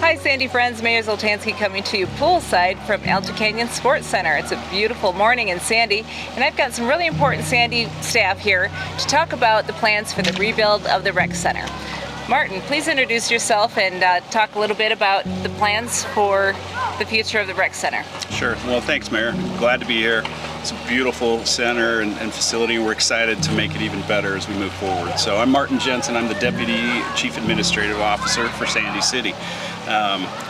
Hi Sandy friends, Mayor Zoltansky coming to you poolside from Alta Canyon Sports Center. It's a beautiful morning in Sandy, and I've got some really important Sandy staff here to talk about the plans for the rebuild of the rec center. Martin, please introduce yourself and talk a little bit about the plans for the future of the rec center. Sure. Well, thanks, Mayor. Glad to be here. It's a beautiful center and facility. We're excited to make it even better as we move forward. So I'm Martin Jensen. I'm the Deputy Chief Administrative Officer for Sandy City.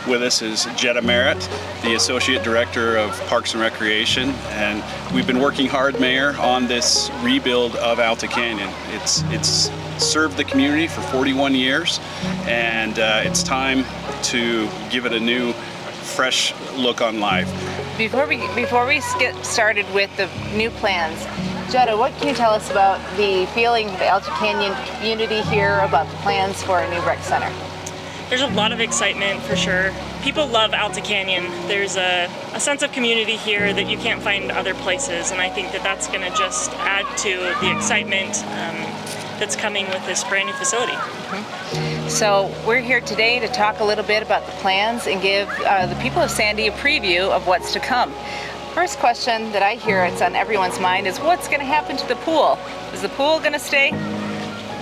With us is Jetta Merritt, the Associate Director of Parks and Recreation, and we've been working hard, Mayor, on this rebuild of Alta Canyon. It's served the community for 41 years, and it's time to give it a new, fresh look on life. Before we get started with the new plans, Jetta, what can you tell us about the feeling of the Alta Canyon community here about the plans for a new rec center? There's a lot of excitement for sure. People love Alta Canyon. There's a sense of community here that you can't find other places, and I think that that's going to just add to the excitement that's coming with this brand new facility. Mm-hmm. So we're here today to talk a little bit about the plans and give the people of Sandy a preview of what's to come. First question that I hear, it's on everyone's mind, is what's going to happen to the pool? Is the pool going to stay?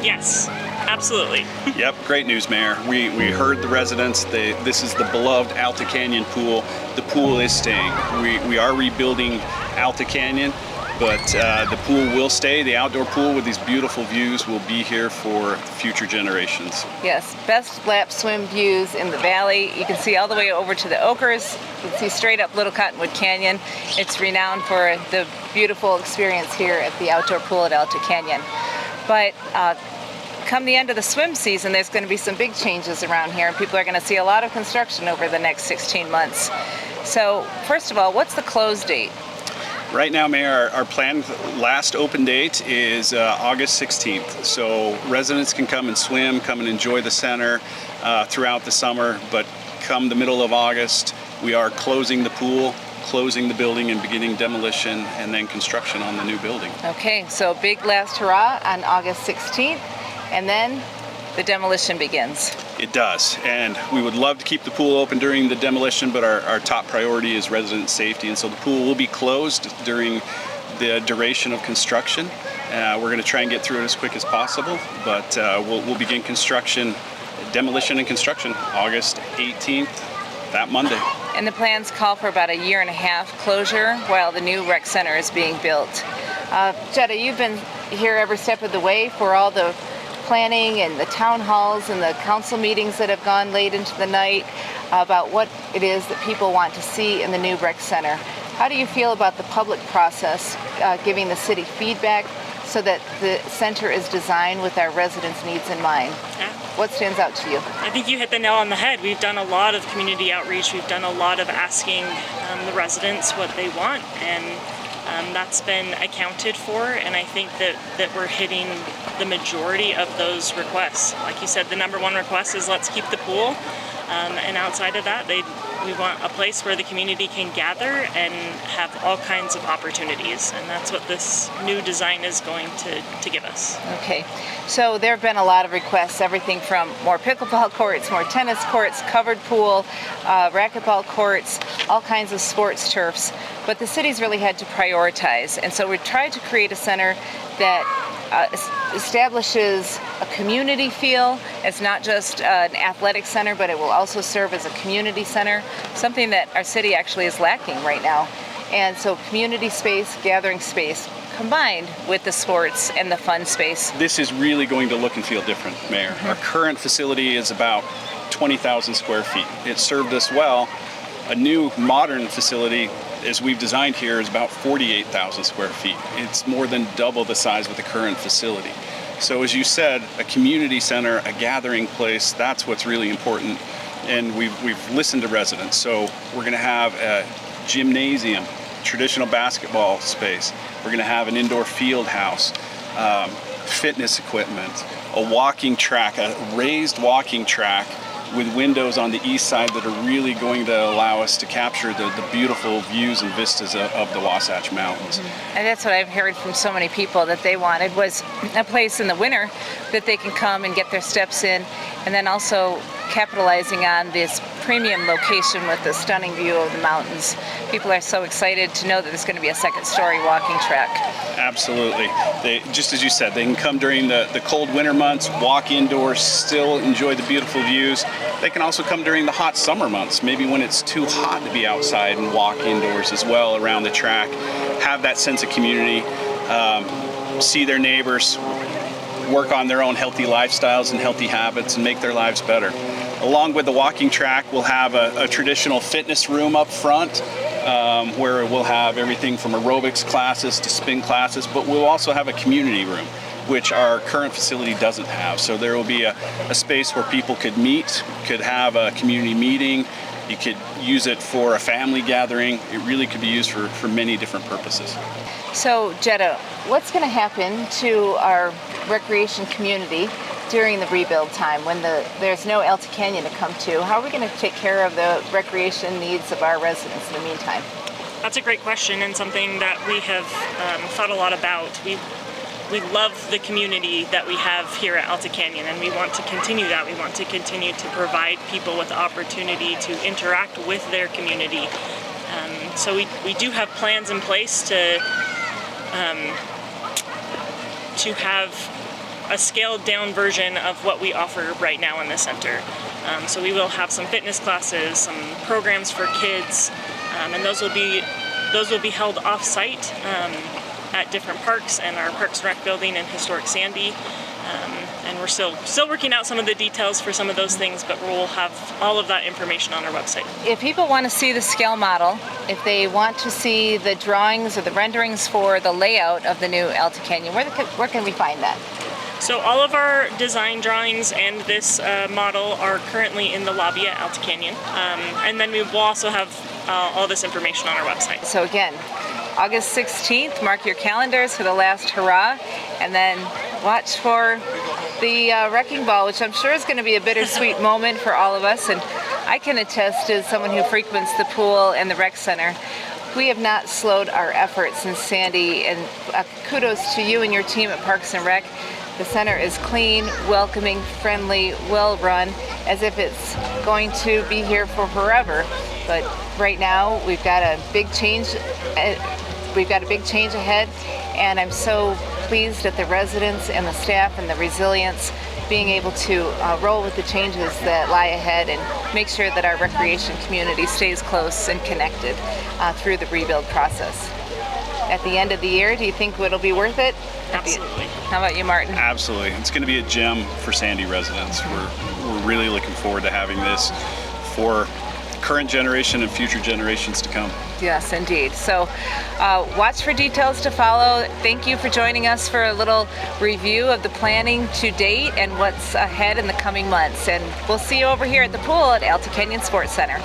Yes. Absolutely. Yep, great news, Mayor. We heard the residents. This is the beloved Alta Canyon pool. The pool is staying. We are rebuilding Alta Canyon, but the pool will stay. The outdoor pool with these beautiful views will be here for future generations. Yes, best lap swim views in the valley. You can see all the way over to the Oakers. You can see straight up Little Cottonwood Canyon. It's renowned for the beautiful experience here at the outdoor pool at Alta Canyon. But come the end of the swim season, there's going to be some big changes around here, and people are going to see a lot of construction over the next 16 months. So, first of all, what's the close date? Right now, Mayor, our planned last open date is August 16th. So residents can come and swim, come and enjoy the center throughout the summer, but come the middle of August, we are closing the pool, closing the building, and beginning demolition and then construction on the new building. Okay, so big last hurrah on August 16th. And then the demolition begins. It does, and we would love to keep the pool open during the demolition, but our top priority is resident safety, and so the pool will be closed during the duration of construction. We're going to try and get through it as quick as possible, but we'll begin construction, demolition and construction, August 18th, that Monday. And the plans call for about a year and a half closure while the new rec center is being built. Jetta, you've been here every step of the way for all the planning and the town halls and the council meetings that have gone late into the night about what it is that people want to see in the new rec center. How do you feel about the public process giving the city feedback so that the center is designed with our residents' needs in mind? Yeah. What stands out to you? I think you hit the nail on the head. We've done a lot of community outreach. We've done a lot of asking the residents what they want, and that's been accounted for, and I think that we're hitting the majority of those requests. Like you said, the number one request is let's keep the pool, and outside of that, we want a place where the community can gather and have all kinds of opportunities, and that's what this new design is going to give us. Okay, so there have been a lot of requests, everything from more pickleball courts, more tennis courts, covered pool, racquetball courts, all kinds of sports turfs, but the city's really had to prioritize, and so we tried to create a center that establishes a community feel. It's not just an athletic center, but it will also serve as a community center, something that our city actually is lacking right now. And so community space, gathering space, combined with the sports and the fun space. This is really going to look and feel different, Mayor. Mm-hmm. Our current facility is about 20,000 square feet. It served us well. A new modern facility, as we've designed here, is about 48,000 square feet. It's more than double the size of the current facility. So as you said, a community center, a gathering place, that's what's really important. And we've listened to residents. So we're going to have a gymnasium, traditional basketball space. We're going to have an indoor field house, fitness equipment, a walking track, a raised walking track with windows on the east side that are really going to allow us to capture the beautiful views and vistas of the Wasatch Mountains. Mm-hmm. And that's what I've heard from so many people that they wanted, was a place in the winter that they can come and get their steps in, and then also capitalizing on this premium location with the stunning view of the mountains. People are so excited to know that there's going to be a second-story walking track. Absolutely. Just as you said, they can come during the cold winter months, walk indoors, still enjoy the beautiful views. They can also come during the hot summer months, maybe when it's too hot to be outside, and walk indoors as well around the track. Have that sense of community, see their neighbors, work on their own healthy lifestyles and healthy habits, and make their lives better. Along with the walking track, we'll have a traditional fitness room up front, where we'll have everything from aerobics classes to spin classes, but we'll also have a community room, which our current facility doesn't have. So there will be a space where people could meet, could have a community meeting. You could use it for a family gathering. It really could be used for many different purposes. So, Jetta, what's going to happen to our recreation community during the rebuild time when there's no Alta Canyon to come to? How are we going to take care of the recreation needs of our residents in the meantime? That's a great question, and something that we have thought a lot about. We love the community that we have here at Alta Canyon, and we want to continue that. We want to continue to provide people with the opportunity to interact with their community. So we do have plans in place to have a scaled down version of what we offer right now in the center. So we will have some fitness classes, some programs for kids, and those will be held off-site at different parks and our Parks and Rec building in historic Sandy. And we're still working out some of the details for some of those things, but we'll have all of that information on our website. If people want to see the scale model, if they want to see the drawings or the renderings for the layout of the new Alta Canyon, where can we find that? So all of our design drawings and this model are currently in the lobby at Alta Canyon. And then we will also have all this information on our website. So again, August 16th, mark your calendars for the last hurrah, and then watch for the wrecking ball, which I'm sure is going to be a bittersweet moment for all of us. And I can attest, as someone who frequents the pool and the rec center, we have not slowed our efforts in Sandy, and kudos to you and your team at Parks and Rec. The center is clean, welcoming, friendly, well run, as if it's going to be here for forever. But right now, we've got a big change. We've got a big change ahead, and I'm so pleased that the residents and the staff and the resilience being able to roll with the changes that lie ahead and make sure that our recreation community stays close and connected through the rebuild process. At the end of the year, do you think it'll be worth it? Absolutely. How about you, Martin? Absolutely. It's going to be a gem for Sandy residents. We're really looking forward to having this for current generation and future generations to come. Yes, indeed. So watch for details to follow. Thank you for joining us for a little review of the planning to date and what's ahead in the coming months. And we'll see you over here at the pool at Alta Canyon Sports Center.